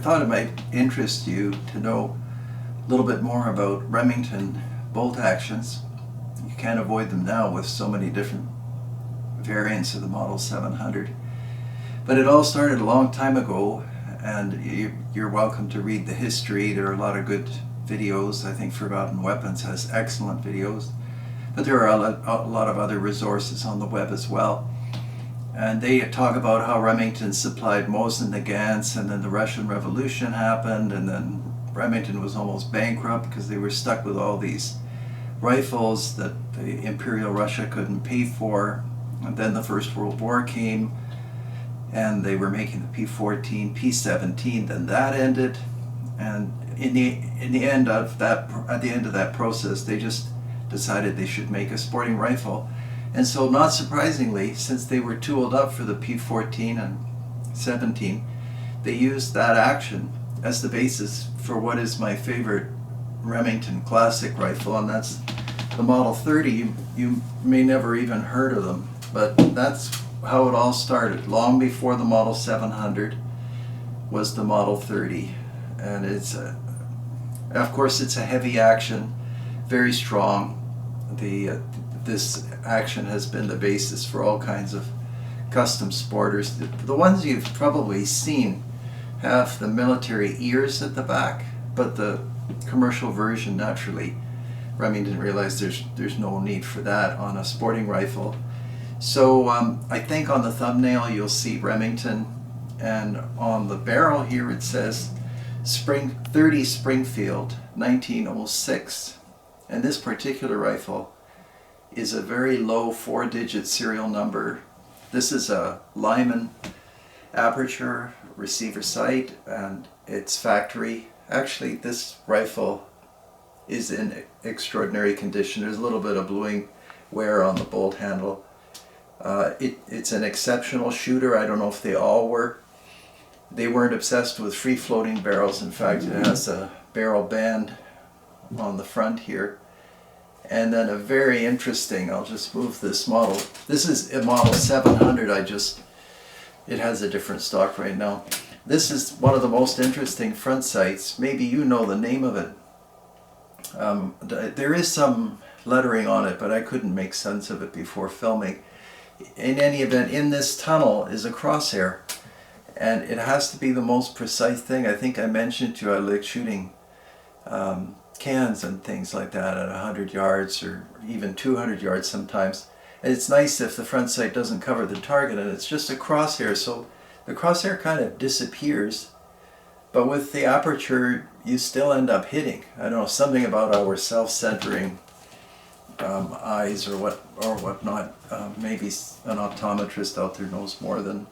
thought it might interest you to know a little bit more about Remington bolt actions. You can't avoid them now with so many different variants of the Model 700. But it all started a long time ago, and you're welcome to read the history. There are a lot of good videos. I think Forgotten Weapons has excellent videos. But there are a lot of other resources on the web as well. And they talk about how Remington supplied Mosin Nagants, and then the Russian Revolution happened, and then Remington was almost bankrupt because they were stuck with all these rifles that the Imperial Russia couldn't pay for. And then the First World War came, and they were making the P-14, P-17. Then that ended, and at the end of that process, they just decided they should make a sporting rifle. And so, not surprisingly, since they were tooled up for the P-14 and 17, they used that action as the basis for what is my favorite Remington classic rifle, and that's the Model 30. You may never even heard of them, but that's how it all started. Long before the Model 700 was the Model 30, and of course it's a heavy action, very strong. This action has been the basis for all kinds of custom sporters. The ones you've probably seen have the military ears at the back, but the commercial version, naturally, Remington realized there's no need for that on a sporting rifle. So I think on the thumbnail you'll see Remington, and on the barrel here it says 30 Springfield 1906. And this particular rifle is a very low 4-digit serial number. This is a Lyman aperture receiver sight, and it's factory. Actually, this rifle is in extraordinary condition. There's a little bit of bluing wear on the bolt handle. It's an exceptional shooter. I don't know if they all were. They weren't obsessed with free-floating barrels. In fact, it has a barrel band on the front here. And then a very interesting, I'll just move this model. This is a Model 700. It has a different stock right now. This is one of the most interesting front sights. Maybe you know the name of it. There is some lettering on it, but I couldn't make sense of it before filming. In any event, in this tunnel is a crosshair, and it has to be the most precise thing. I think I mentioned to you I like shooting cans and things like that at 100 yards or even 200 yards sometimes. And it's nice if the front sight doesn't cover the target and it's just a crosshair, so the crosshair kind of disappears, but with the aperture you still end up hitting. I don't know, something about our self-centering eyes or whatnot. Maybe an optometrist out there knows more than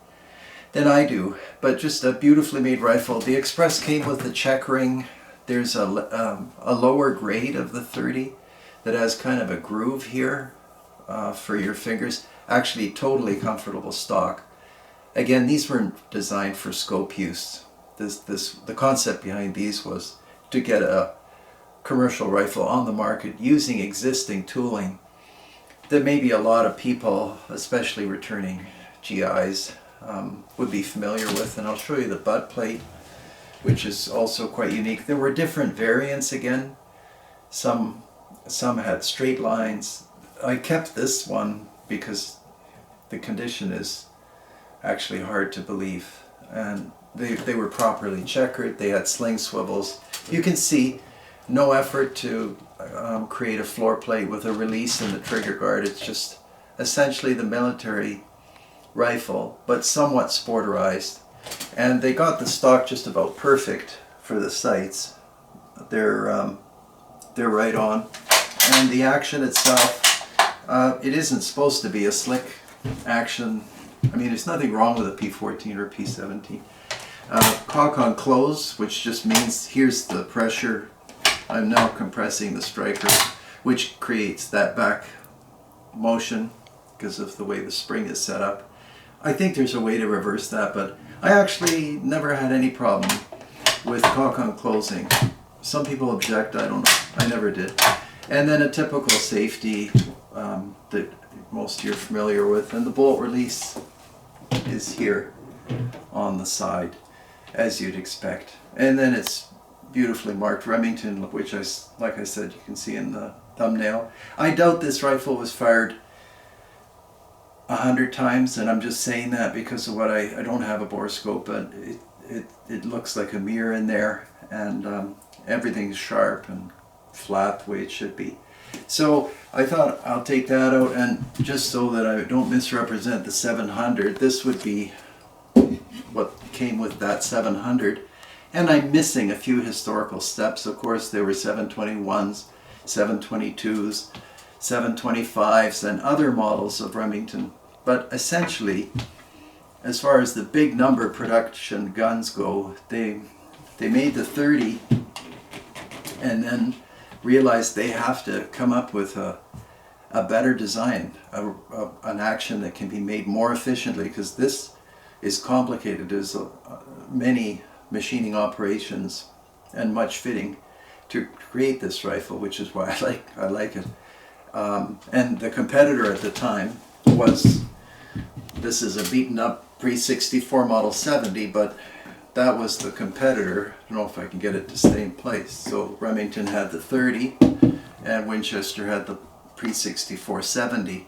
I do, but just a beautifully made rifle. The Express came with the check ring. There's a lower grade of the 30 that has kind of a groove here for your fingers. Actually, totally comfortable stock. Again, these weren't designed for scope use. The concept behind these was to get a commercial rifle on the market using existing tooling that maybe a lot of people, especially returning GIs, would be familiar with. And I'll show you the butt plate, which is also quite unique. There were different variants again. Some had straight lines. I kept this one because the condition is actually hard to believe. And they were properly checkered. They had sling swivels. You can see no effort to create a floor plate with a release in the trigger guard. It's just essentially the military rifle, but somewhat sporterized. And they got the stock just about perfect for the sights. They're right on. And the action itself, it isn't supposed to be a slick action. I mean, there's nothing wrong with a P-14 or P-17. Cock on close, which just means here's the pressure. I'm now compressing the striker, which creates that back motion because of the way the spring is set up. I think there's a way to reverse that, but I actually never had any problem with cock on closing. Some people object, I don't know. I never did. And then a typical safety that most you're familiar with, and the bolt release is here on the side. as you'd expect. And then it's beautifully marked Remington, which like I said, you can see in the thumbnail. I doubt this rifle was fired 100 times, and I'm just saying that because of what I don't have a bore scope, but it looks like a mirror in there, and everything's sharp and flat the way it should be. So I thought I'll take that out, and just so that I don't misrepresent the 700, this would be what came with that 700. And I'm missing a few historical steps. Of course, there were 721s, 722s, 725s, and other models of Remington. But essentially, as far as the big number production guns go, they made the 30 and then realized they have to come up with a better design, an action that can be made more efficiently, because this is complicated. There's many machining operations and much fitting to create this rifle, which is why I like it. And the competitor at the time was, this is a beaten up pre-64 Model 70, but that was the competitor. I don't know if I can get it to stay in place. So Remington had the 30 and Winchester had the pre-64 70.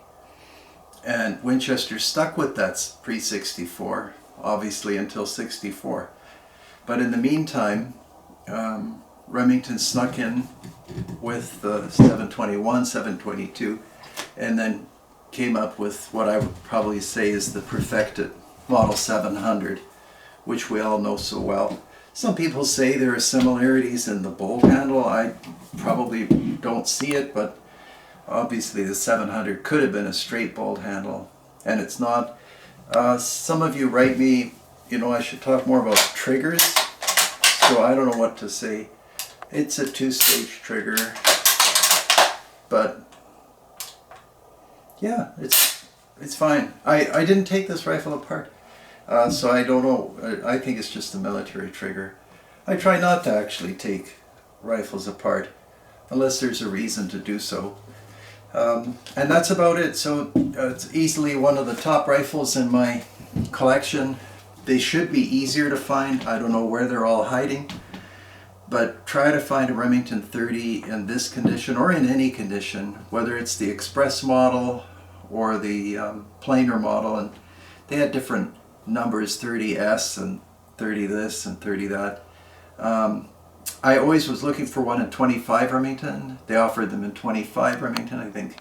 And Winchester stuck with that pre-64, obviously, until 64. But in the meantime, Remington snuck in with the 721, 722, and then came up with what I would probably say is the perfected Model 700, which we all know so well. Some people say there are similarities in the bolt handle. I probably don't see it, but obviously the 700 could have been a straight bolt handle, and it's not. Some of you write me, I should talk more about triggers, so I don't know what to say. It's a two-stage trigger, but yeah, it's fine. I didn't take this rifle apart, so I don't know. I think it's just a military trigger. I try not to actually take rifles apart unless there's a reason to do so. And that's about it. So it's easily one of the top rifles in my collection. They should be easier to find. I don't know where they're all hiding, but try to find a Remington 30 in this condition or in any condition, whether it's the Express model or the plainer model. And they had different numbers, 30S and 30 this and 30 that. I always was looking for one in 25 Remington. They offered them in 25 Remington, I think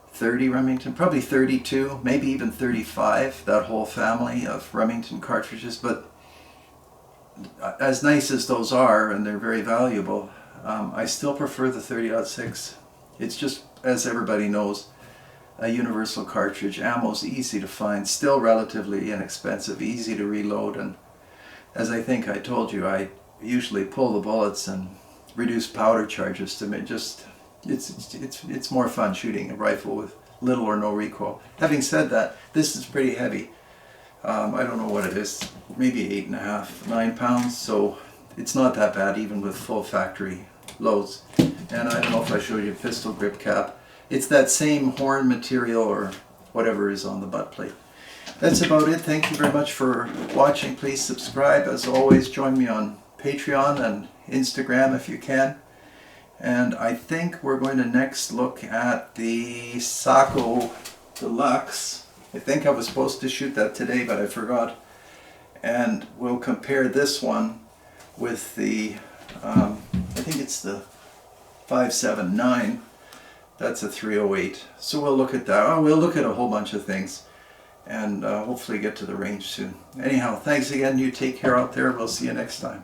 30 Remington, probably 32, maybe even 35, that whole family of Remington cartridges. But as nice as those are, and they're very valuable, I still prefer the 30-06. It's just, as everybody knows, a universal cartridge. Ammo's easy to find, still relatively inexpensive, easy to reload, and as I think I told you, I usually pull the bullets and reduce powder charges to make it's more fun shooting a rifle with little or no recoil. Having said that, this is pretty heavy. I don't know what it is, maybe 8.5, 9 pounds, so it's not that bad even with full factory loads. And I don't know if I showed you a pistol grip cap. It's that same horn material or whatever is on the butt plate. That's about it. Thank you very much for watching. Please subscribe. As always, join me on Patreon and Instagram if you can. And I think we're going to next look at the Sako Deluxe. I think I was supposed to shoot that today, but I forgot. And we'll compare this one with the, I think it's the 579. That's a 308. So we'll look at that. We'll look at a whole bunch of things, and hopefully get to the range soon. Anyhow, thanks again. You take care out there. We'll see you next time.